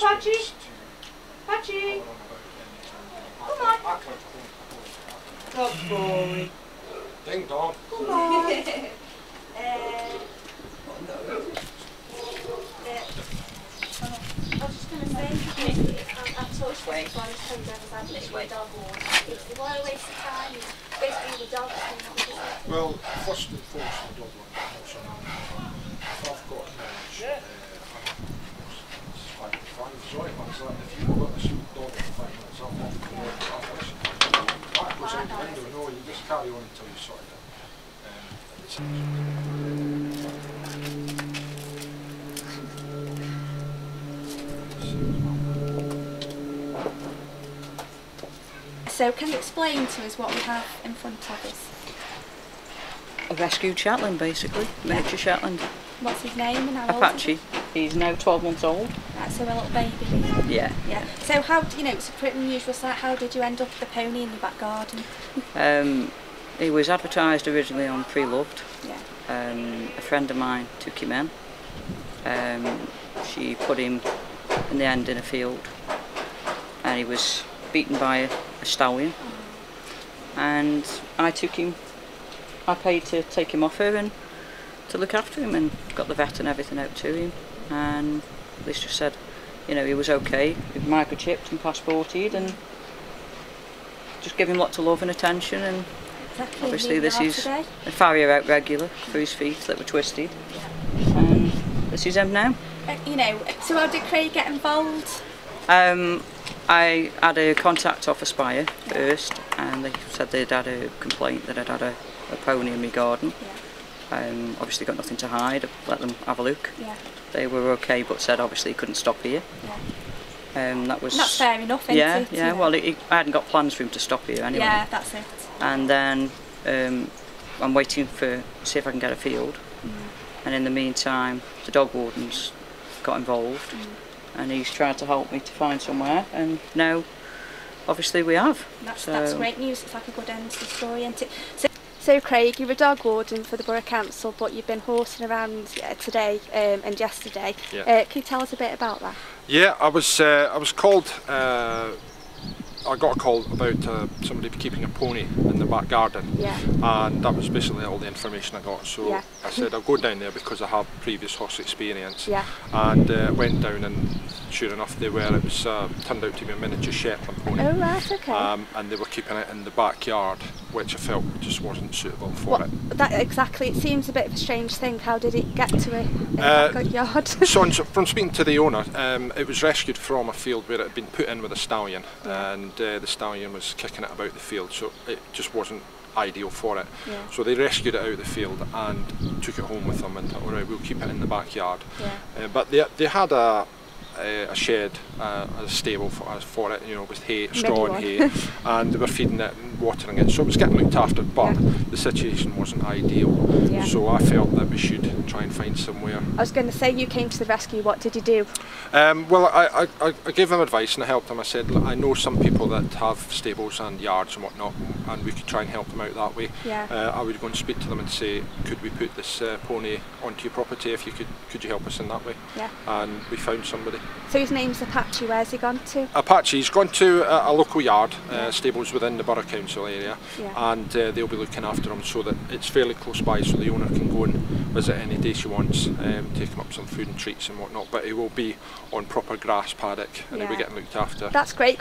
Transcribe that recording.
Patchy. Patchy. Come on. Good boy. Ding dong. Come on. I was just going to say, I touched this one, so I've had this way dog walk. Why waste the time? Basically, the dog's well, first and foremost, the dog one, also now, if I've got a match, it's 5 sorry, but it's like, if you got this dog in 5 minutes, I'm off to work, that goes out the window, no, you just carry on until you sort it out. So can you explain to us what we have in front of us? A rescued Shetland, basically, miniature Shetland. What's his name and how old Apache. is he? He's now 12 months old. Right, so a little baby. Yeah. Yeah. So how, it's a pretty unusual sight, how did you end up with the pony in your back garden? He was advertised originally on Pre-Loved. Yeah. A friend of mine took him in. She put him in the end in a field and he was beaten by a stallion, and I paid to take him off her and to look after him, and got the vet and everything out to him, and police just said, he was okay, he was microchipped and passported, and just give him lots of love and attention, and exactly. Obviously this is a farrier out regular for his feet that were twisted, and this is him now. So how did Craig get involved? I had a contact off Aspire first, and they said they'd had a complaint that I'd had a pony in my garden. Yeah. Obviously got nothing to hide, let them have a look. Yeah. They were okay, but said obviously he couldn't stop here. Yeah. That's fair enough, isn't it? Yeah, well I hadn't got plans for him to stop here anyway. Yeah, that's it. And then I'm waiting for see if I can get a field. And in the meantime the dog wardens got involved. And he's tried to help me to find somewhere, and now obviously we have. That's great news. It's like a good end to the story, isn't it? So Craig, you're a dog warden for the Borough Council, but you've been horsing around today and yesterday. Yeah. Can you tell us a bit about that? Yeah, I was called. I got a call about somebody keeping a pony in the back garden, and that was basically all the information I got. So I said I'll go down there because I have previous horse experience, and went down, and sure enough it was turned out to be a miniature Shetland pony. Oh right, okay. And they were keeping it in the backyard, which I felt just wasn't suitable for it. That exactly. It seems a bit of a strange thing. How did it get to it in that backyard? So from speaking to the owner, it was rescued from a field where it had been put in with a stallion, and the stallion was kicking it about the field, so it just wasn't ideal for it. So they rescued it out of the field and took it home with them, and thought, alright, we'll keep it in the backyard. But they had a shed, a stable for it, with hay, straw and hay, and they were feeding it and watering it, so it was getting looked after, but the situation wasn't ideal. So I felt that we should try and find somewhere. I was going to say, you came to the rescue. What did you do? Well, I gave them advice and I helped them. I said, look, I know some people that have stables and yards and whatnot, and we could try and help them out that way. I would go and speak to them and say, could we put this pony onto your property? If you could you help us in that way? And we found somebody. So his name's Apache. Where's he gone to? Apache's gone to a local yard, stables within the Borough Council area, and they'll be looking after him, so that it's fairly close by, so the owner can go and visit any day she wants, take him up some food and treats and whatnot, but he will be on proper grass paddock, and he'll be getting looked after. That's great.